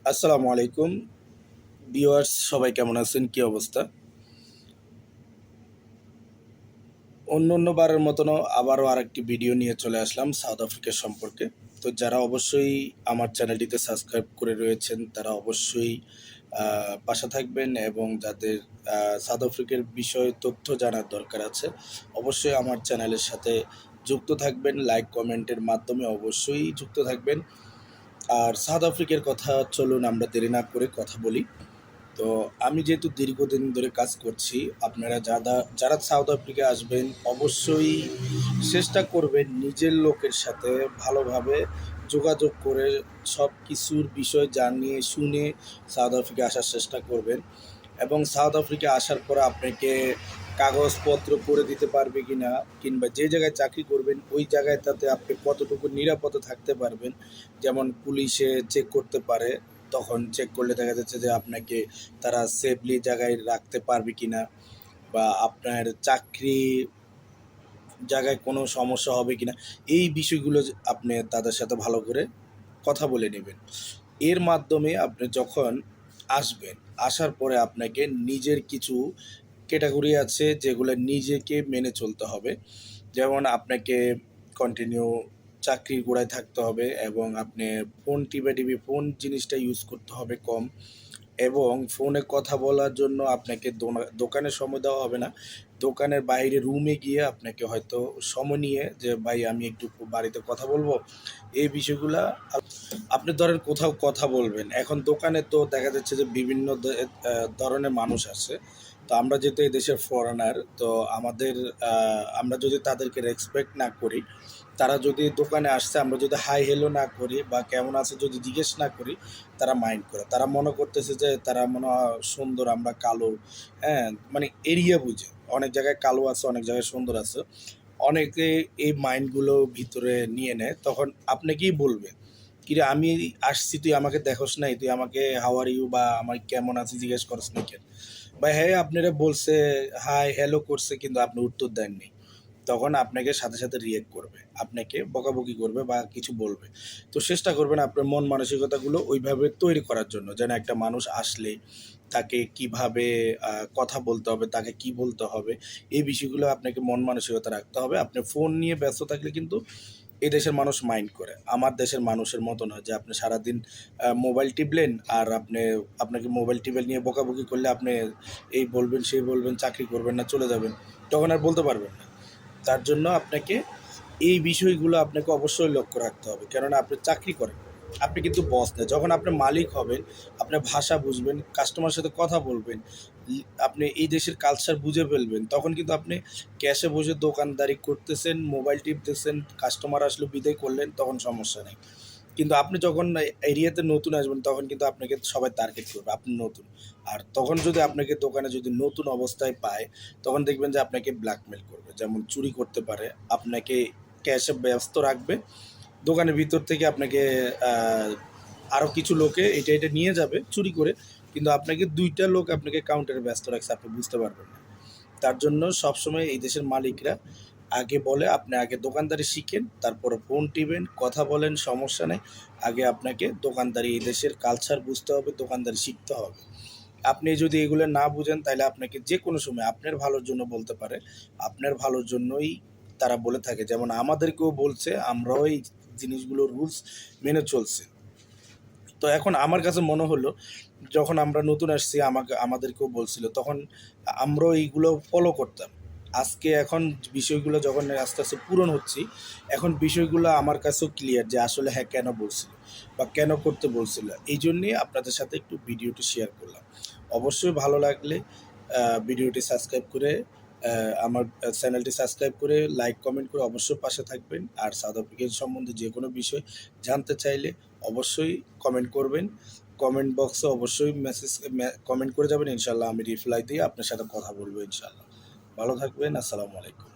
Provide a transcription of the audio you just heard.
আসসালামু আলাইকুম ভিউয়ার্স, সবাই কেমন আছেন? কি অবস্থা? অন্য বারের মতনও আবারও আরেকটি ভিডিও নিয়ে চলে আসলাম সাউথ আফ্রিকা সম্পর্কে। তো যারা অবশ্যই আমার চ্যানেলটিতে সাবস্ক্রাইব করে রয়েছেন তারা অবশ্যই পাশে থাকবেন, এবং যাদের সাউথ আফ্রিকার বিষয়ে তথ্য জানার দরকার আছে অবশ্যই আমার চ্যানেলের সাথে যুক্ত থাকবেন। লাইক কমেন্টের মাধ্যমে অবশ্যই যুক্ত থাকবেন। আর সাউথ আফ্রিকার কথা চলুন আমরা দেরি না করে কথা বলি। তো আমি যেহেতু দীর্ঘদিন ধরে কাজ করছি, আপনারা যারা সাউথ আফ্রিকা আসবেন অবশ্যই চেষ্টা করবেন নিজের লোকের সাথে ভালোভাবে যোগাযোগ করে সব কিছুর বিষয় জানিয়ে শুনে সাউথ আফ্রিকা আসার চেষ্টা করবেন। এবং সাউথ আফ্রিকা আসার পর আপনাকে কাগজপত্র করে দিতে পারবে কি না, কিংবা যে জায়গায় চাকরি করবেন ওই জায়গায় তাতে আপনি কতটুকু নিরাপদে থাকতে পারবেন। যেমন পুলিশে চেক করতে পারে, তখন চেক করলে দেখা যাচ্ছে যে আপনাকে তারা সেফলি জায়গায় রাখতে পারবে কি না, বা আপনার চাকরি জায়গায় কোনো সমস্যা হবে কি না, এই বিষয়গুলো আপনি তাদের সাথে ভালো করে কথা বলে নেবেন। এর মাধ্যমে আপনি যখন আসবেন, আসার পরে আপনাকে নিজের কিছু ক্যাটাগরি আছে যেগুলো নিজেকে মেনে চলতে হবে। যেমন আপনাকে কন্টিনিউ চাকরির গোড়ায় থাকতে হবে, এবং আপনি ফোন টিপাটিপি ফোন জিনিসটা ইউজ করতে হবে কম, এবং ফোনে কথা বলার জন্য আপনাকে দোকানে সময় দেওয়া হবে না। দোকানের বাইরে রুমে গিয়ে আপনাকে হয়তো সময় নিয়ে যে, "ভাই আমি একটু বাড়িতে কথা বলবো।" এই বিষয়গুলা আপনি ধরেন কোথাও কথা বলবেন। এখন দোকানে তো দেখা যাচ্ছে যে বিভিন্ন ধরনের মানুষ আছে। তো আমরা যেহেতু এই দেশের ফরেনার, তো আমাদের আমরা যদি তাদেরকে রেসপেক্ট না করি, তারা যদি দোকানে আসছে আমরা যদি হাই হেলো না করি বা কেমন আছে যদি জিজ্ঞেস না করি, তারা মাইন্ড করে। তারা মনে করতেছে যে তারা মনে হয় সুন্দর, আমরা কালো। হ্যাঁ? মানে এরিয়া বুঝে। অনেক জায়গায় কালো আছে, অনেক জায়গায় সুন্দর আছে। অনেকে এই মাইন্ডগুলো ভিতরে নিয়ে নেয়। তখন আপনি কি বলবেন? কিরে আমি আসছি, তুই আমাকে দেখোস নাই? তুই আমাকে হাউ আর ইউ বা আমার কেমন আছিস জিজ্ঞেস করস নাই কেন? বা হ্যাঁ, আপনারে বলছে, হাই হ্যালো করছে, কিন্তু আপনি উত্তর দেননি। তখন আপনাকে সাথে, সাথে রিঅ্যাক্ট করবে। আপনাকে বকাবকি করবে বা কিছু বলবে। তো চেষ্টা করবেন আপনার মন মানসিকতাগুলো ওইভাবে তৈরি করার জন্য, যেন একটা মানুষ আসলে তাকে কিভাবে কথা বলতে হবে, তাকে কি বলতে হবে, এই বিষয়গুলো আপনাকে মন মানসিকতা রাখতে হবে। আপনি ফোন নিয়ে ব্যস্ত থাকলে কিন্তু এই দেশের মানুষ মাইন্ড করে। আমার দেশের মানুষের মতো নয় যে আপনি সারাদিন মোবাইল টিপলেন, আর আপনাকে মোবাইল টিপে নিয়ে বকাবকি করলে আপনি এই বলবেন, সেই বলবেন, চাকরি করবেন না, চলে যাবেন। তখন আর বলতে পারবেন না। তার জন্য আপনাকে এই বিষয়গুলো আপনাকে অবশ্যই লক্ষ্য রাখতে হবে। কেননা আপনি চাকরি করেন। আপনি কিন্তু বস না। যখন আপনি মালিক হবেন, আপনার ভাষা বুঝবেন, কাস্টমারের সাথে কথা বলবেন, আপনি এই দেশের কালচার বুঝে ফেলবেন, তখন কিন্তু আপনি ক্যাশে বসে দোকানদারি করতেছেন, মোবাইল টিপতেছেন, কাস্টমার আসলে বিদায় করলেন, তখন সমস্যা নেই। কিন্তু আপনি যখন এরিয়াতে নতুন আসবেন তখন কিন্তু আপনাকে সবাই টার্গেট করবে, আপনি নতুন। আর তখন যদি আপনাকে দোকানে যদি নতুন অবস্থায় পায়, তখন দেখবেন যে আপনাকে ব্ল্যাকমেইল করবে। যেমন চুরি করতে পারে, আপনাকে ক্যাশে ব্যস্ত রাখবে। দোকানের ভিতর থেকে আপনাকে আ আরো কিছু লোকে এটা নিয়ে যাবে চুরি করে। কিন্তু আপনাকে ২ টা লোক আপনাকে কাউন্টারে ব্যস্ত রাখছে, আপনি বুঝতে পারবেন না। তার জন্য সবসময় এই দেশের মালিকরা আগে বলে, আপনি আগে দোকানদারি শিখেন, তারপরে ফোন টিপেন, কথা বলেন, সমস্যা নেই। আগে আপনাকে দোকানদারি, এই দেশের কালচার বুঝতে হবে, দোকানদারি শিখতে হবে। আপনি যদি এগুলো না বুঝেন তাইলে আপনাকে যেকোনো সময় আপনার ভালোর জন্য বলতে পারে। আপনার ভালোর জন্যই তারা বলে থাকে। যেমন আমাদেরকেও বলছে, আমরাও এই জিনিসগুলো রুলস মেনে চলছি। তো এখন আমার কাছে মনে হলো, যখন আমরা নতুন আসছি আমাদেরকেও বলছিল, তখন আমরাও এইগুলো ফলো করতাম। আজকে এখন বিষয়গুলো যখন আস্তে, আস্তে পূরণ হচ্ছি, এখন বিষয়গুলো আমার কাছেও ক্লিয়ার যে আসলে হ্যাঁ, কেন বলছিল বা কেন করতে বলছিল। এইজন্যেই আপনাদের সাথে একটু ভিডিওটি শেয়ার করলাম। অবশ্যই ভালো লাগলে ভিডিওটি সাবস্ক্রাইব করে আমার চ্যানেলটি সাবস্ক্রাইব করে লাইক, কমেন্ট করে অবশ্যই পাশে থাকবেন। আর সাউথ আফ্রিকা সম্বন্ধে যেকোনো বিষয় জানতে চাইলে অবশ্যই কমেন্ট করবেন। কমেন্ট বক্সে অবশ্যই কমেন্ট করে যাবেন। ইনশাআল্লাহ আমি রিপ্লাই দিয়ে আপনার সাথে কথা বলব ইনশাআল্লাহ। ভালো থাকবেন। আসসালামু আলাইকুম।